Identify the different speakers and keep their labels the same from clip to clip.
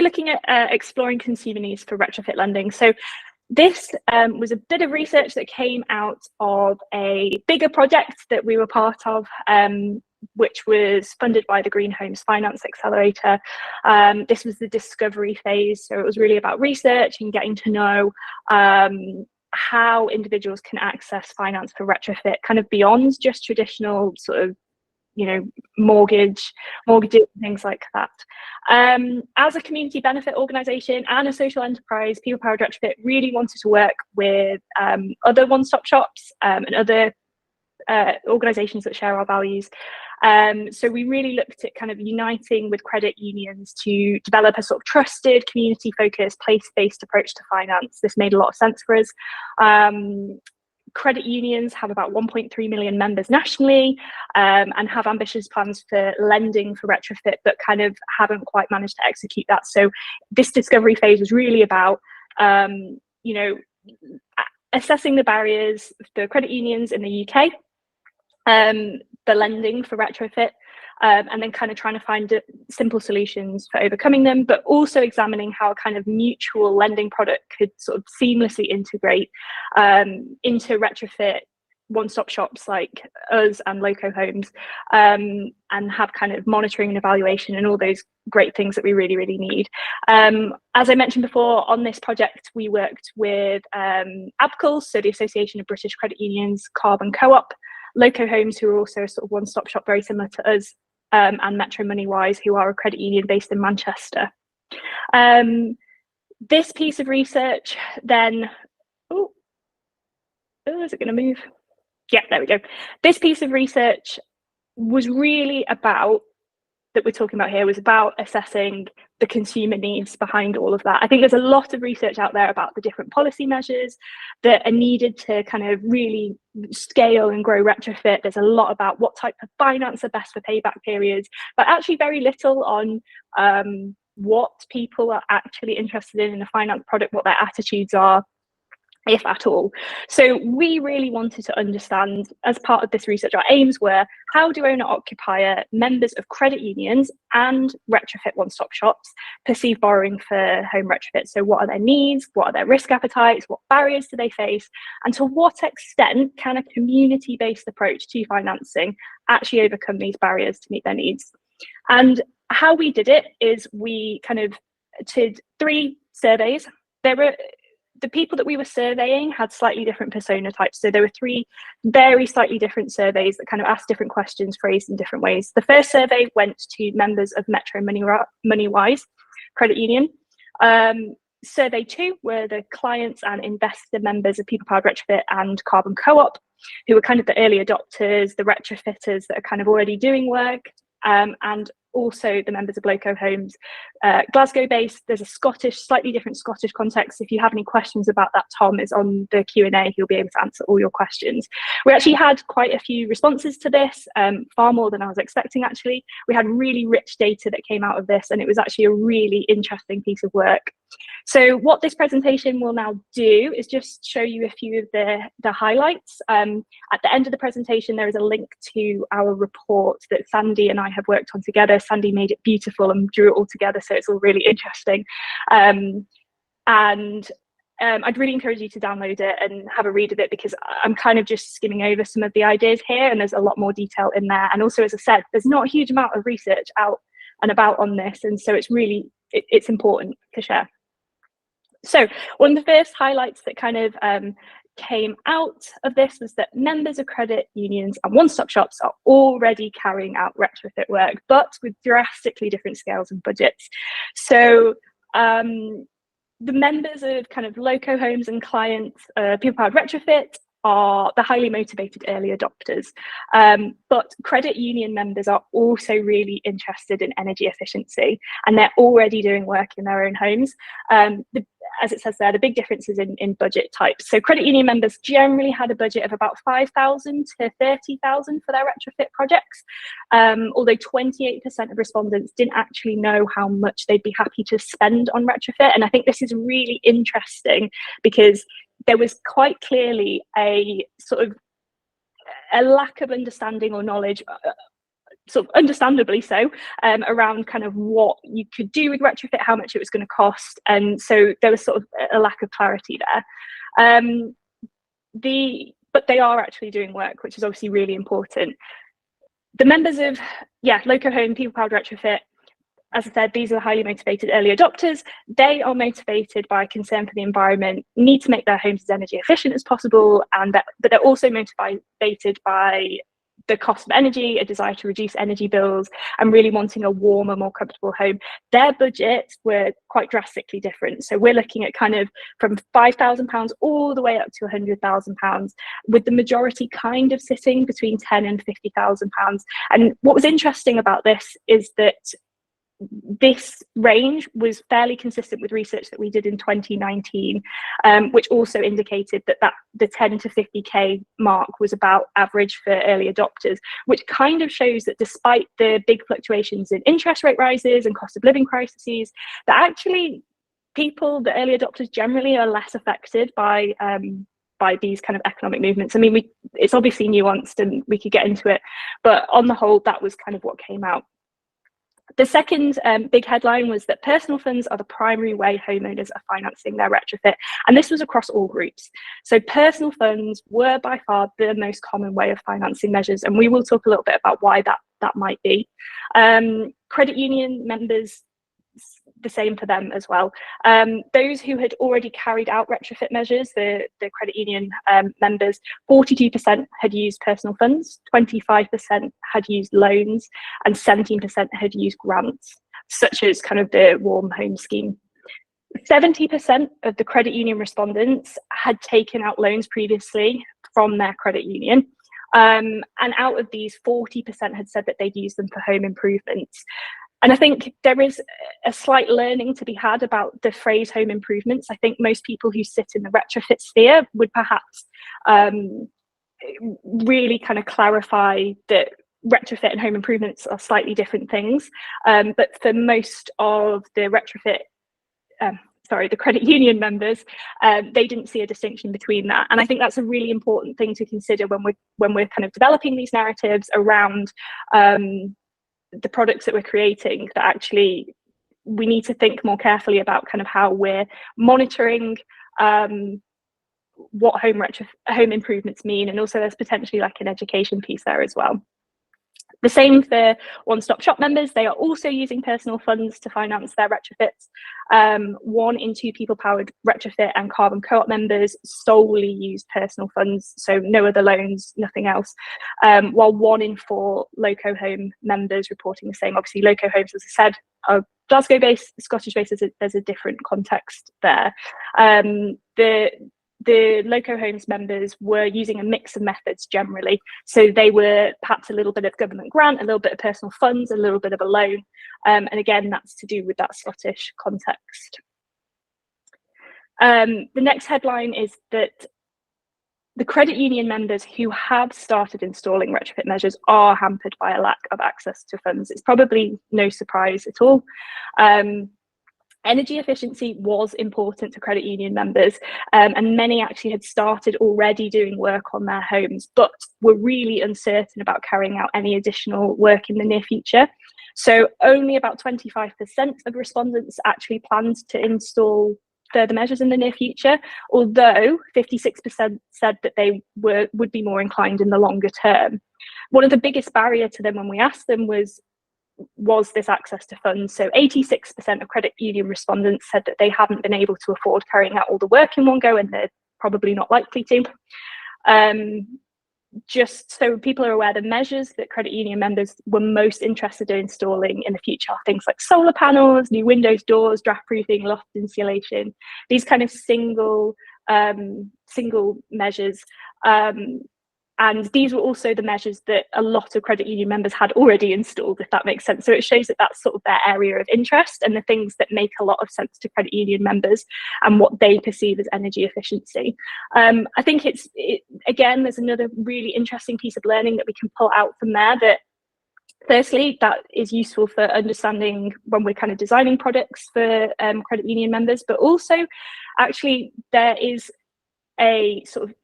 Speaker 1: looking at exploring consumer needs for retrofit lending. So this was a bit of research that came out of a bigger project that we were part of, which was funded by the Green Homes Finance Accelerator. This was the discovery phase, so it was really about research and getting to know how individuals can access finance for retrofit, kind of beyond just traditional sort of, you know, mortgages, things like that. As a community benefit organisation and a social enterprise, People Powered Retrofit really wanted to work with other one-stop shops and other organisations that share our values. So we really looked at kind of uniting with credit unions to develop a sort of trusted, community-focused, place-based approach to finance. This made a lot of sense for us. Credit unions have about 1.3 million members nationally, and have ambitious plans for lending for retrofit, but kind of haven't quite managed to execute that. So this discovery phase was really about, you know, assessing the barriers for credit unions in the UK, the lending for retrofit, and then kind of trying to find simple solutions for overcoming them, but also examining how a kind of mutual lending product could sort of seamlessly integrate into retrofit one-stop shops like us and Loco Homes, and have kind of monitoring and evaluation and all those great things that we really, really need. As I mentioned before, on this project, we worked with ABCUL, so the Association of British Credit Unions, Coop and Co-op, Loco Homes, who are also a sort of one-stop shop very similar to us, and Metro Moneywise, who are a credit union based in Manchester. This piece of research then, is it going to move? Yeah, there we go. This piece of research was really about, that we're talking about here, was about assessing the consumer needs behind all of that. I think there's a lot of research out there about the different policy measures that are needed to kind of really scale and grow retrofit. There's a lot about what type of finance are best for payback periods, but actually very little on what people are actually interested in a finance product, what their attitudes are, if at all. So we really wanted to understand, as part of this research, our aims were, how do owner-occupier, members of credit unions and retrofit one-stop shops perceive borrowing for home retrofit? So what are their needs? What are their risk appetites? What barriers do they face? And to what extent can a community-based approach to financing actually overcome these barriers to meet their needs? And how we did it is we kind of did 3 surveys. The people that we were surveying had slightly different persona types. So there were 3 very slightly different surveys that kind of asked different questions phrased in different ways. The first survey went to members of Metro Moneywise Credit Union. Survey 2 were the clients and investor members of People Powered Retrofit and Carbon Co-op, who were kind of the early adopters, the retrofitters that are kind of already doing work, and also the members of Loco Homes, Glasgow based. There's a slightly different Scottish context. If you have any questions about that, Tom is on the Q&A. He'll be able to answer all your questions. We actually had quite a few responses to this, far more than I was expecting actually. We had really rich data that came out of this, and it was actually a really interesting piece of work. So what this presentation will now do is just show you a few of the highlights. At the end of the presentation, there is a link to our report that Sandy and I have worked on together. Sandy made it beautiful and drew it all together, so it's all really interesting. I'd really encourage you to download it and have a read of it, because I'm kind of just skimming over some of the ideas here, and there's a lot more detail in there. And also, as I said, there's not a huge amount of research out and about on this, and so it's important to share. So one of the first highlights that kind of came out of this was that members of credit unions and one-stop shops are already carrying out retrofit work, but with drastically different scales and budgets. So the members of kind of Loco Homes and clients, People Powered Retrofit, are the highly motivated early adopters. But credit union members are also really interested in energy efficiency, and they're already doing work in their own homes. As it says there, the big difference is in budget types. So credit union members generally had a budget of about 5,000 to 30,000 for their retrofit projects, although 28% of respondents didn't actually know how much they'd be happy to spend on retrofit. And I think this is really interesting, because there was quite clearly a sort of a lack of understanding or knowledge sort of understandably so, around kind of what you could do with retrofit, how much it was going to cost. And so there was sort of a lack of clarity there. But they are actually doing work, which is obviously really important. The members of, Loco Home, People Powered Retrofit, as I said, these are the highly motivated early adopters. They are motivated by concern for the environment, need to make their homes as energy efficient as possible, but they're also motivated by the cost of energy, a desire to reduce energy bills, and really wanting a warmer, more comfortable home. Their budgets were quite drastically different. So we're looking at kind of from £5,000 all the way up to £100,000, with the majority kind of sitting between £10,000 and £50,000. And what was interesting about this is that this range was fairly consistent with research that we did in 2019, which also indicated that the 10 to 50k mark was about average for early adopters, which kind of shows that despite the big fluctuations in interest rate rises and cost of living crises, that actually the early adopters generally are less affected by these kind of economic movements. I mean, it's obviously nuanced and we could get into it, but on the whole, that was kind of what came out. The second big headline was that personal funds are the primary way homeowners are financing their retrofit. And this was across all groups. So personal funds were by far the most common way of financing measures. And we will talk a little bit about why that might be. Credit union members, the same for them as well. Those who had already carried out retrofit measures, the credit union members, 42% had used personal funds, 25% had used loans, and 17% had used grants, such as kind of the Warm Home Scheme. 70% of the credit union respondents had taken out loans previously from their credit union. And out of these, 40% had said that they'd use them for home improvements. And I think there is a slight learning to be had about the phrase home improvements. I think most people who sit in the retrofit sphere would perhaps really kind of clarify that retrofit and home improvements are slightly different things. But for most of the the credit union members, they didn't see a distinction between that. And I think that's a really important thing to consider when we're kind of developing these narratives around the products that we're creating, that actually we need to think more carefully about kind of how we're monitoring what home improvements mean, and also there's potentially like an education piece there as well. The same for one-stop shop members. They are also using personal funds to finance their retrofits. 1 in 2 People Powered Retrofit and Carbon Co-op members solely use personal funds, so no other loans, nothing else. While 1 in 4 Loco Home members reporting the same. Obviously, Loco Homes, as I said, are Glasgow-based, Scottish-based. There's a different context there. The Loco Homes members were using a mix of methods generally. So they were perhaps a little bit of government grant, a little bit of personal funds, a little bit of a loan. And again, that's to do with that Scottish context. The next headline is that the credit union members who have started installing retrofit measures are hampered by a lack of access to funds. It's probably no surprise at all. Energy efficiency was important to credit union members, and many actually had started already doing work on their homes, but were really uncertain about carrying out any additional work in the near future. So only about 25% of respondents actually planned to install further measures in the near future, although 56% said that they would be more inclined in the longer term. One of the biggest barriers to them when we asked them was this access to funds. So 86% of credit union respondents said that they haven't been able to afford carrying out all the work in one go, and they're probably not likely to. Just so people are aware, the measures that credit union members were most interested in installing in the future are things like solar panels, new windows, doors, draft proofing, loft insulation, these kind of single measures. And these were also the measures that a lot of credit union members had already installed, if that makes sense. So it shows that that's sort of their area of interest and the things that make a lot of sense to credit union members and what they perceive as energy efficiency. I think again, there's another really interesting piece of learning that we can pull out from there, that firstly, that is useful for understanding when we're kind of designing products for credit union members, but also actually there is a sort of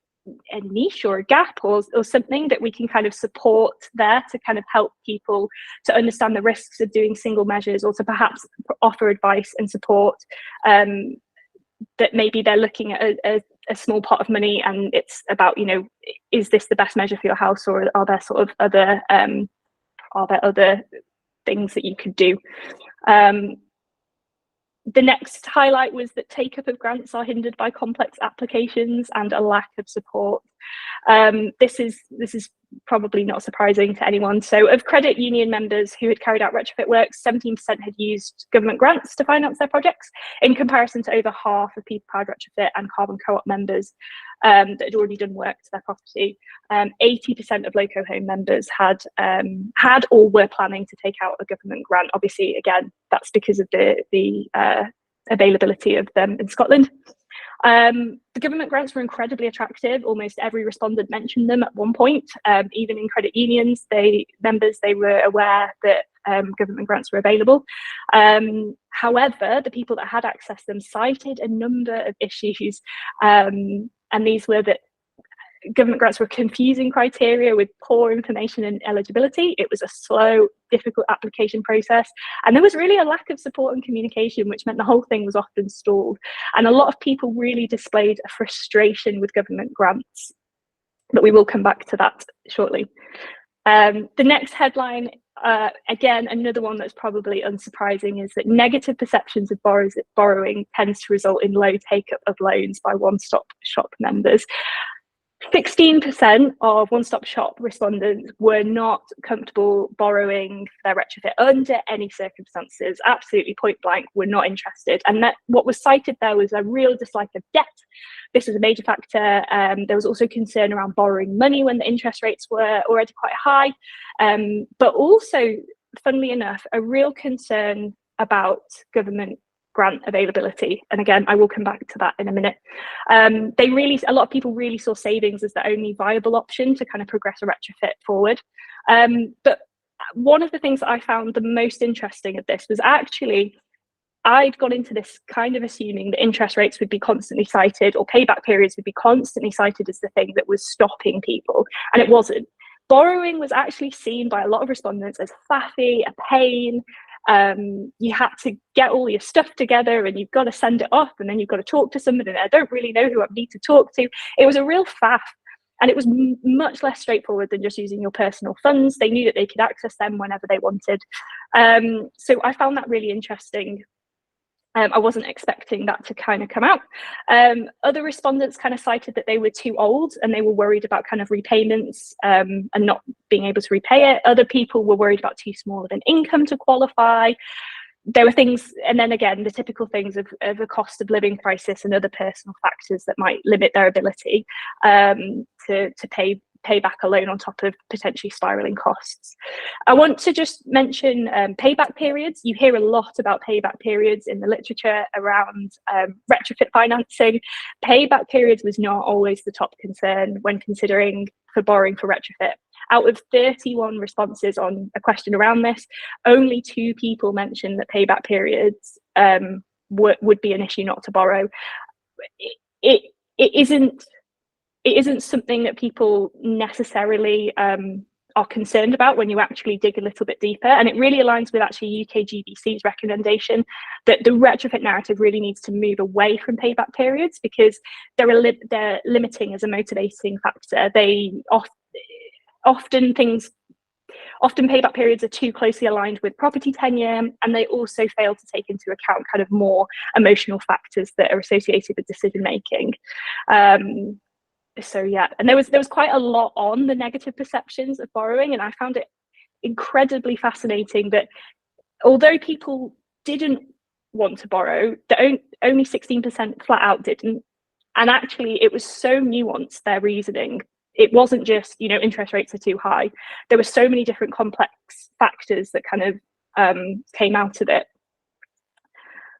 Speaker 1: a niche or a gap or something that we can kind of support there to kind of help people to understand the risks of doing single measures, or to perhaps offer advice and support that maybe they're looking at a small pot of money and it's about, is this the best measure for your house, or are there sort of other things that you could do? The next highlight was that take-up of grants are hindered by complex applications and a lack of support. This is probably not surprising to anyone. So of credit union members who had carried out retrofit works, 17% had used government grants to finance their projects, in comparison to over half of Powered Retrofit and Carbon Co-op members that had already done work to their property. 80% of Loco Home members had or were planning to take out a government grant. Obviously, again, that's because of the availability of them in Scotland. The government grants were incredibly attractive. Almost every respondent mentioned them at one point. Even in credit unions, they were aware that government grants were available. However, the people that had accessed them cited a number of issues, and these were that government grants were confusing criteria with poor information and eligibility. It was a slow, difficult application process, and there was really a lack of support and communication, which meant the whole thing was often stalled. And a lot of people really displayed a frustration with government grants, but we will come back to that shortly. The next headline, again, another one that's probably unsurprising, is that negative perceptions of borrowing tends to result in low take-up of loans by one-stop shop members. 16% of one-stop shop respondents were not comfortable borrowing their retrofit under any circumstances. Absolutely point blank, were not interested. And that what was cited there was a real dislike of debt. This was a major factor. There was also concern around borrowing money when the interest rates were already quite high. But also, funnily enough, a real concern about government grant availability. And again, I will come back to that in a minute. A lot of people really saw savings as the only viable option to kind of progress a retrofit forward. But one of the things that I found the most interesting of this was actually, I'd gone into this kind of assuming that interest rates would be constantly cited, or payback periods would be constantly cited as the thing that was stopping people, and it wasn't. Borrowing was actually seen by a lot of respondents as faffy, a pain. You had to get all your stuff together and you've got to send it off, and then you've got to talk to somebody, and I don't really know who I need to talk to. It was a real faff, and it was much less straightforward than just using your personal funds. They knew that they could access them whenever they wanted. So I found that really interesting. I wasn't expecting that to kind of come out. Other respondents kind of cited that they were too old and they were worried about kind of repayments and not being able to repay it. Other people were worried about too small of an income to qualify. There were things, and then again, the typical things of a cost of living crisis and other personal factors that might limit their ability to pay back a loan on top of potentially spiraling costs. I want to just mention payback periods. You hear a lot about payback periods in the literature around retrofit financing. Payback periods was not always the top concern when considering for borrowing for retrofit. Out of 31 responses on a question around this, only 2 people mentioned that payback periods would be an issue not to borrow. It isn't something that people necessarily are concerned about when you actually dig a little bit deeper. And it really aligns with actually UKGBC's recommendation that the retrofit narrative really needs to move away from payback periods, because they're limiting as a motivating factor. They often payback periods are too closely aligned with property tenure, and they also fail to take into account kind of more emotional factors that are associated with decision making. So yeah, and there was quite a lot on the negative perceptions of borrowing, and I found it incredibly fascinating that although people didn't want to borrow, only 16% flat out didn't, and actually it was so nuanced, their reasoning. It wasn't just, interest rates are too high. There were so many different complex factors that kind of came out of it.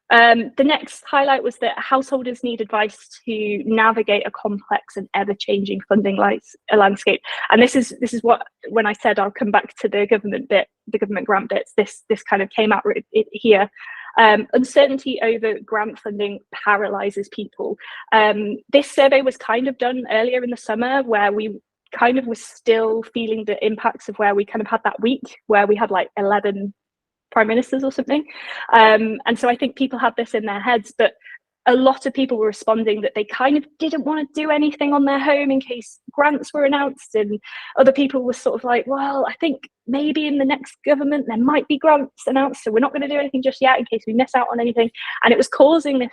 Speaker 1: The next highlight was that householders need advice to navigate a complex and ever-changing funding landscape. And this is what, when I said I'll come back to the government grant bits, this kind of came out here. Uncertainty over grant funding paralyzes people. This survey was kind of done earlier in the summer, where we kind of was still feeling the impacts of where we kind of had that week where we had like 11 prime ministers or something. And so I think people had this in their heads, but a lot of people were responding that they kind of didn't want to do anything on their home in case grants were announced. And other people were sort of like, well, I think maybe in the next government there might be grants announced, so we're not going to do anything just yet in case we miss out on anything. And it was causing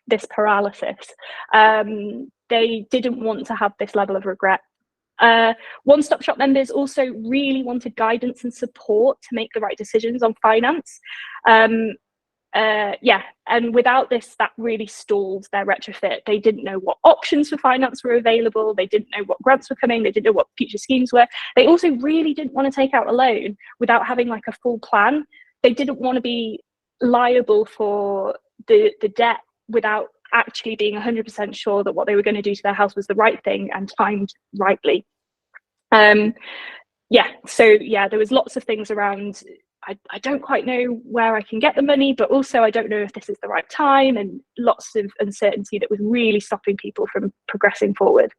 Speaker 1: this paralysis. They didn't want to have this level of regret. One-stop shop members also really wanted guidance and support to make the right decisions on finance. And without this, that really stalled their retrofit. They didn't know what options for finance were available. They didn't know what grants were coming. They didn't know what future schemes were. They also really didn't want to take out a loan without having like a full plan. They didn't want to be liable for the debt without actually being 100% sure that what they were going to do to their house was the right thing and timed rightly. There was lots of things around, I don't quite know where I can get the money, but also I don't know if this is the right time, and lots of uncertainty that was really stopping people from progressing forward.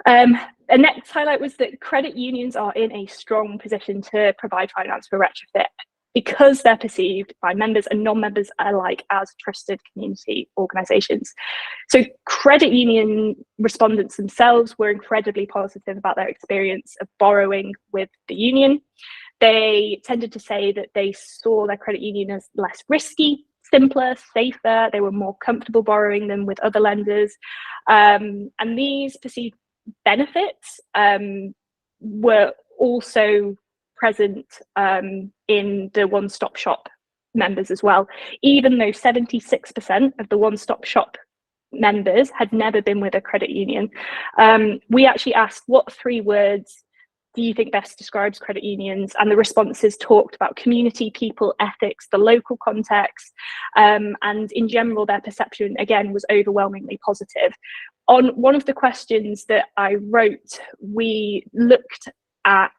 Speaker 1: The next highlight was that credit unions are in a strong position to provide finance for retrofit because they're perceived by members and non-members alike as trusted community organisations. So credit union respondents themselves were incredibly positive about their experience of borrowing with the union. They tended to say that they saw their credit union as less risky, simpler, safer. They were more comfortable borrowing than with other lenders. And these perceived benefits were also present in the one-stop shop members as well, even though 76% of the one-stop shop members had never been with a credit union. We actually asked, what 3 words do you think best describes credit unions? And the responses talked about community, people, ethics, the local context, and in general their perception again was overwhelmingly positive. On one of the questions that I wrote, we looked at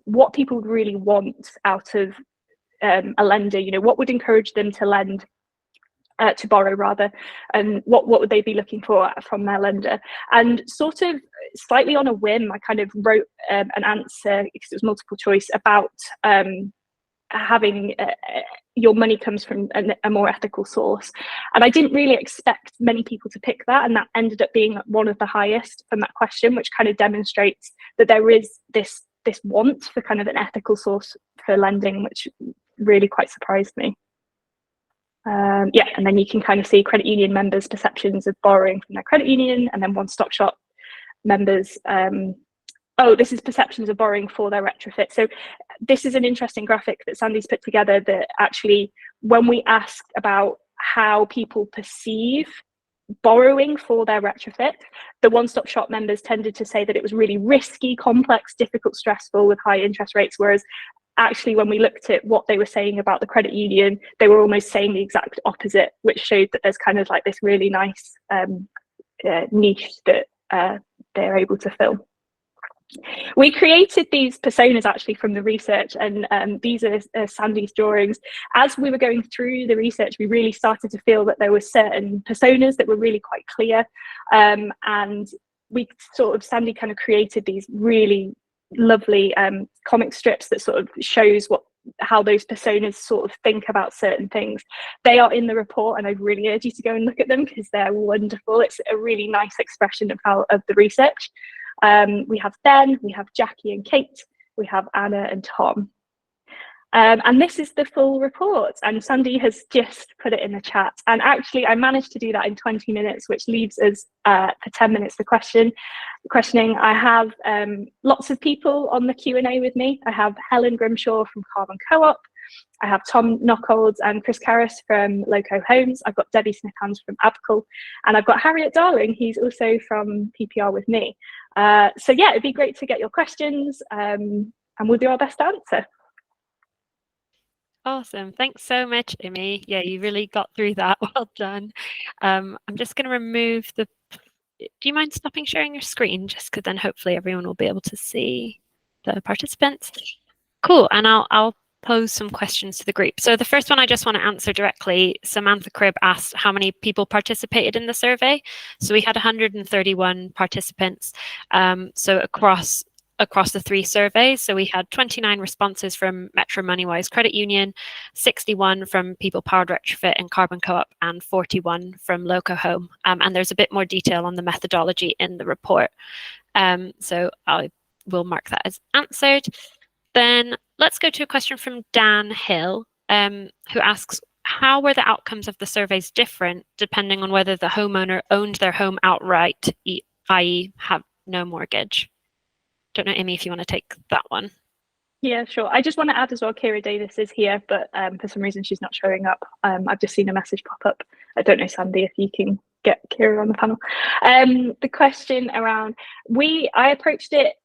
Speaker 1: what people would really want out of a lender. You know, what would encourage them to lend, to borrow rather, and what would they be looking for from their lender? And sort of slightly on a whim, I kind of wrote an answer, because it was multiple choice, about having your money comes from a more ethical source. And I didn't really expect many people to pick that, and that ended up being one of the highest from that question, which kind of demonstrates that there is this want for kind of an ethical source for lending, which really quite surprised me. And then you can kind of see credit union members' perceptions of borrowing from their credit union, and then one-stop shop members, this is perceptions of borrowing for their retrofit. So this is an interesting graphic that Sandy's put together, that actually when we asked about how people perceive borrowing for their retrofit, the one-stop shop members tended to say that it was really risky, complex, difficult, stressful with high interest rates, whereas actually when we looked at what they were saying about the credit union, they were almost saying the exact opposite, which showed that there's kind of like this really nice niche that they're able to fill. We created these personas actually from the research, and these are Sandy's drawings. As we were going through the research, we really started to feel that there were certain personas that were really quite clear, and we sort of, Sandy kind of created these really lovely comic strips that sort of shows how those personas sort of think about certain things. They are in the report, and I really urge you to go and look at them because they're wonderful. It's a really nice expression of the research. We have Ben, we have Jackie and Kate, we have Anna and Tom. And this is the full report, and Sandy has just put it in the chat. And actually I managed to do that in 20 minutes, which leaves us for 10 minutes for questioning. I have lots of people on the Q&A with me. I have Helen Grimshaw from Carbon Co-op. I have Tom Nockolds and Chris Carus from Loco Homes. I've got Debbie Smithhands from ABCUL, and I've got Harriet Darling, who's also from PPR with me. So yeah, it'd be great to get your questions, and we'll do our best to answer.
Speaker 2: Awesome. Thanks so much, Imi. Yeah, you really got through that. Well done. I'm just going to remove the... Do you mind stopping sharing your screen? Just because then hopefully everyone will be able to see the participants. Cool. And I'll pose some questions to the group. So the first one I just want to answer directly. Samantha Cribb asked how many people participated in the survey. So we had 131 participants. So across the 3 surveys. So we had 29 responses from Metro Moneywise Credit Union, 61 from People Powered Retrofit and Carbon Co-op, and 41 from Loco Home. And there's a bit more detail on the methodology in the report. So I will mark that as answered. Then let's go to a question from Dan Hill, who asks, how were the outcomes of the surveys different depending on whether the homeowner owned their home outright, i.e. have no mortgage? Don't know, Amy, if you want to take that one.
Speaker 1: Yeah, sure. I just want to add as well, Ciara Davies is here, but for some reason she's not showing up. I've just seen a message pop up. I don't know, Sandy, if you can get Ciara on the panel. The question around, I approached it,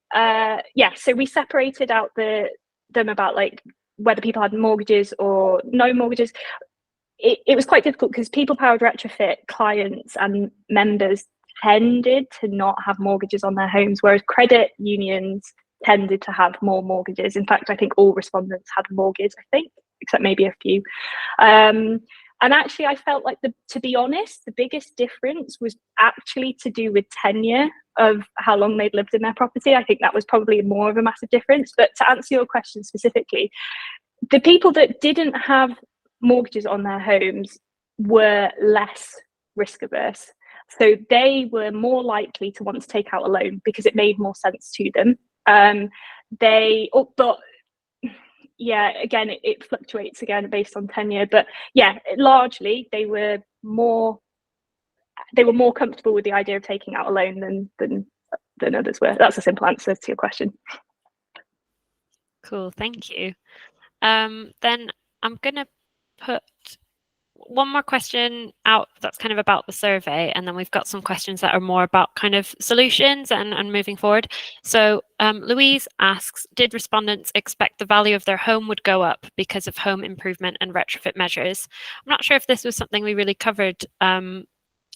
Speaker 1: so we separated out them about like whether people had mortgages or no mortgages. It was quite difficult because People Powered Retrofit clients and members tended to not have mortgages on their homes, whereas credit unions tended to have more mortgages. In fact, I think all respondents had a mortgage, except maybe a few. And actually, I felt like, to be honest, the biggest difference was actually to do with tenure of how long they'd lived in their property. I think that was probably more of a massive difference. But to answer your question specifically, the people that didn't have mortgages on their homes were less risk averse. So they were more likely to want to take out a loan because it made more sense to them. Again, it fluctuates again based on tenure, but yeah, largely they were more comfortable with the idea of taking out a loan than others were. That's a simple answer to your question.
Speaker 2: Cool, thank you. Then I'm gonna put one more question out that's kind of about the survey, and then we've got some questions that are more about kind of solutions and moving forward. So Louise asks, did respondents expect the value of their home would go up because of home improvement and retrofit measures? I'm not sure if this was something we really covered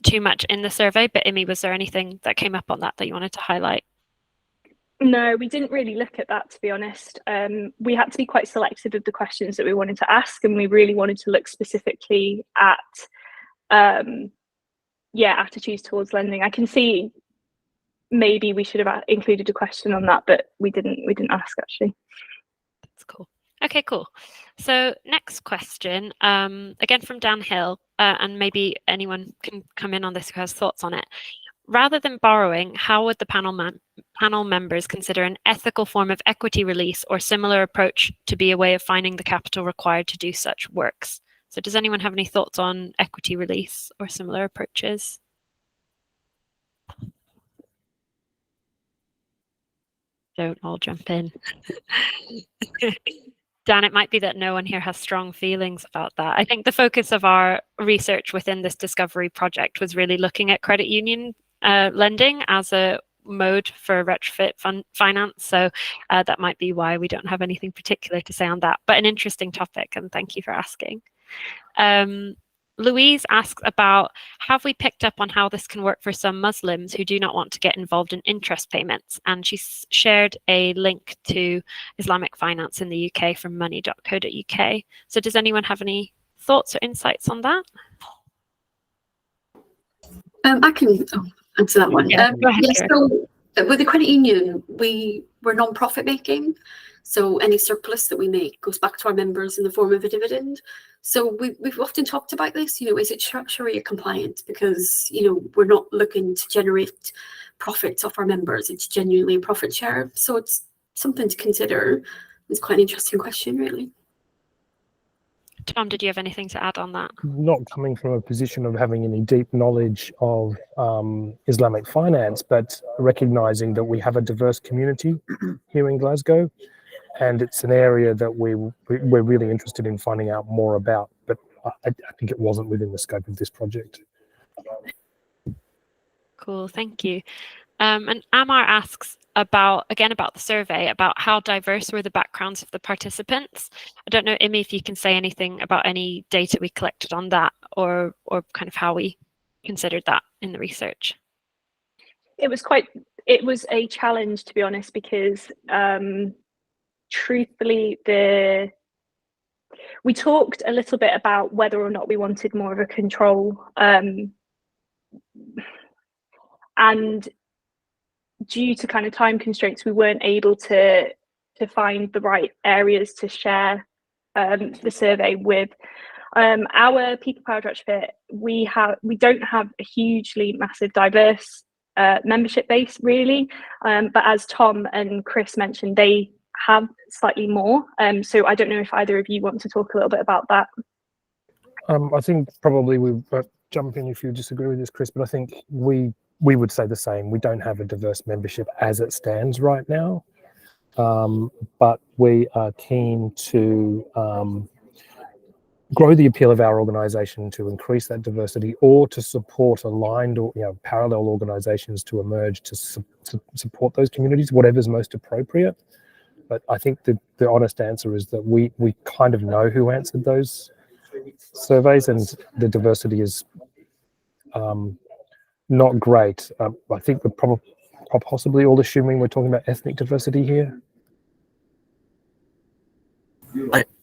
Speaker 2: too much in the survey, but Imi, was there anything that came up on that you wanted to highlight?
Speaker 1: No, we didn't really look at that, to be honest. We had to be quite selective of the questions that we wanted to ask, and we really wanted to look specifically at attitudes towards lending. I can see maybe we should have included a question on that, but we didn't ask, actually.
Speaker 2: That's cool. Okay, cool. So next question, again from Dan Hill, and maybe anyone can come in on this who has thoughts on it. Rather than borrowing, how would the panel members consider an ethical form of equity release or similar approach to be a way of finding the capital required to do such works? So does anyone have any thoughts on equity release or similar approaches? Don't all jump in. Dan, it might be that no one here has strong feelings about that. I think the focus of our research within this discovery project was really looking at credit union lending as a mode for retrofit finance. So that might be why we don't have anything particular to say on that, but an interesting topic, and thank you for asking. Louise asks about, have we picked up on how this can work for some Muslims who do not want to get involved in interest payments? And she's shared a link to Islamic finance in the UK from money.co.uk. So does anyone have any thoughts or insights on that?
Speaker 3: I can answer that one.
Speaker 2: Yeah, go ahead,
Speaker 3: so with the credit union, we're non-profit making. So any surplus that we make goes back to our members in the form of a dividend. So we've often talked about this, is it Sharia compliant? Because, we're not looking to generate profits off our members. It's genuinely a profit share. So it's something to consider. It's quite an interesting question, really.
Speaker 2: Tom, did you have anything to add on that?
Speaker 4: Not coming from a position of having any deep knowledge of Islamic finance, but recognizing that we have a diverse community here in Glasgow, and it's an area that we're really interested in finding out more about. But I think it wasn't within the scope of this project.
Speaker 2: Cool, thank you. And Amar asks about the survey, about how diverse were the backgrounds of the participants. I don't know, Imi, if you can say anything about any data we collected on that, or kind of how we considered that in the research.
Speaker 1: It was a challenge, to be honest, because truthfully, we talked a little bit about whether or not we wanted more of a control, and due to kind of time constraints, we weren't able to find the right areas to share the survey with. Our People Powered Retrofit, we don't have a hugely massive diverse membership base really, but as Tom and Chris mentioned, they have slightly more. So I don't know if either of you want to talk a little bit about that.
Speaker 4: I think probably we jump in if you disagree with this, Chris, but I think we would say the same. We don't have a diverse membership as it stands right now, but we are keen to grow the appeal of our organisation, to increase that diversity, or to support aligned or parallel organisations to emerge to support those communities, whatever's most appropriate. But I think the honest answer is that we kind of know who answered those surveys, and the diversity is not great. I think we're possibly all assuming we're talking about ethnic diversity here.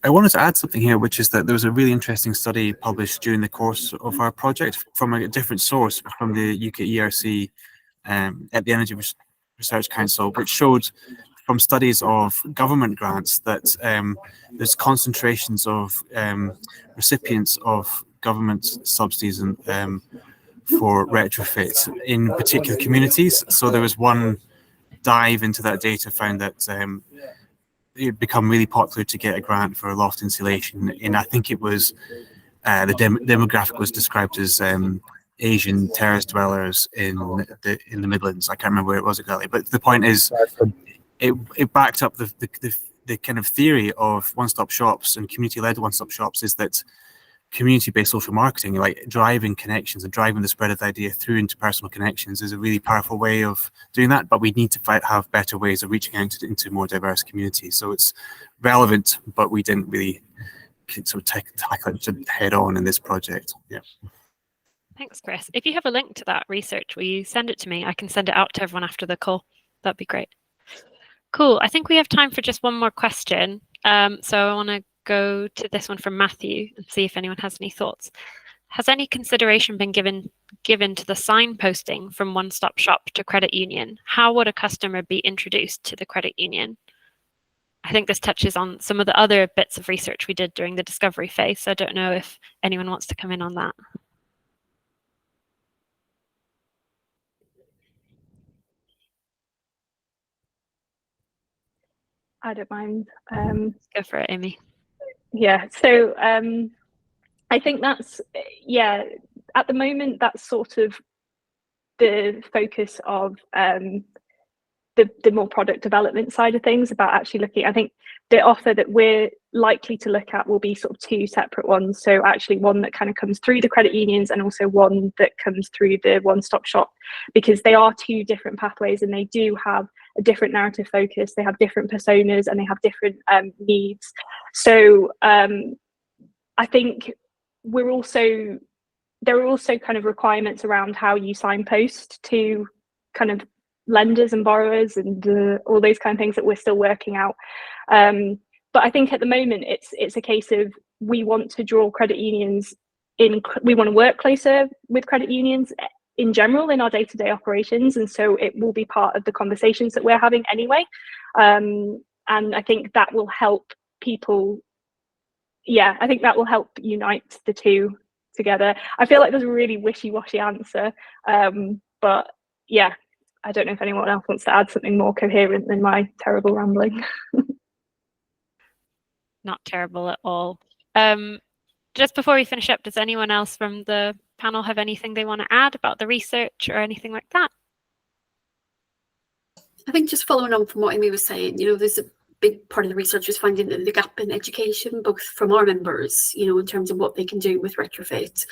Speaker 5: I wanted to add something here, which is that there was a really interesting study published during the course of our project from a different source, from the UK ERC at the Energy Research Council, which showed from studies of government grants that there's concentrations of recipients of government subsidies and for retrofit in particular communities. So there was one dive into that data, found that it become really popular to get a grant for loft insulation, and I think it was the demographic was described as Asian terrace dwellers in the Midlands. I can't remember where it was exactly, but the point is, it backed up the kind of theory of one-stop shops and community-led one-stop shops, is that community-based social marketing, like driving connections and driving the spread of the idea through interpersonal connections, is a really powerful way of doing that. But we need to have better ways of reaching out into more diverse communities. So it's relevant, but we didn't really sort of tackle it head on in this project. Yeah.
Speaker 2: Thanks, Chris. If you have a link to that research, will you send it to me? I can send it out to everyone after the call. That'd be great. Cool. I think we have time for just one more question. So I want to go to this one from Matthew and see if anyone has any thoughts. Has any consideration been given to the signposting from one-stop shop to credit union? How would a customer be introduced to the credit union? I think this touches on some of the other bits of research we did during the discovery phase. So I don't know if anyone wants to come in on that.
Speaker 1: I don't mind.
Speaker 2: Go for it, Amy.
Speaker 1: Yeah, so I think that's, at the moment, that's sort of the focus of the more product development side of things, about actually looking. I think the offer that we're likely to look at will be sort of two separate ones. So actually one that kind of comes through the credit unions, and also one that comes through the one-stop shop, because they are two different pathways and they do have a different narrative focus. They have different personas and they have different needs. So I think there are also kind of requirements around how you signpost to kind of lenders and borrowers and all those kind of things that we're still working out. But I think at the moment it's a case of, we want to draw credit unions in. We want to work closer with credit unions in general in our day-to-day operations, and so it will be part of the conversations that we're having anyway. And I think that will help people. Yeah, I think that will help unite the two together. I feel like there's a really wishy-washy answer, but yeah, I don't know if anyone else wants to add something more coherent than my terrible rambling.
Speaker 2: Not terrible at all. Just before we finish up, does anyone else from the panel have anything they want to add about the research or anything like that?
Speaker 3: I think just following on from what Amy was saying, there's a big part of the research is finding the gap in education, both from our members, in terms of what they can do with retrofit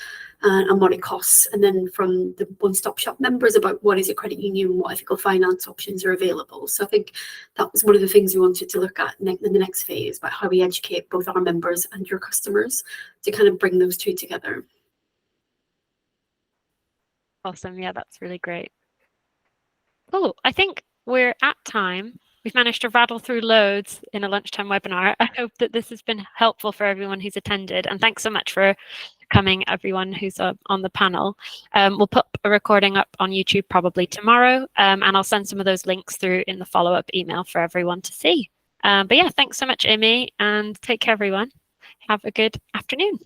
Speaker 3: and what it costs, and then from the one-stop shop members about what is a credit union, what ethical finance options are available. So I think that was one of the things we wanted to look at in the next phase, about how we educate both our members and your customers to kind of bring those two together.
Speaker 2: Awesome. Yeah, that's really great. Cool. I think we're at time. We've managed to rattle through loads in a lunchtime webinar. I hope that this has been helpful for everyone who's attended. And thanks so much for coming, everyone who's on the panel. We'll put a recording up on YouTube probably tomorrow, and I'll send some of those links through in the follow-up email for everyone to see. But yeah, thanks so much, Amy, and take care, everyone. Have a good afternoon.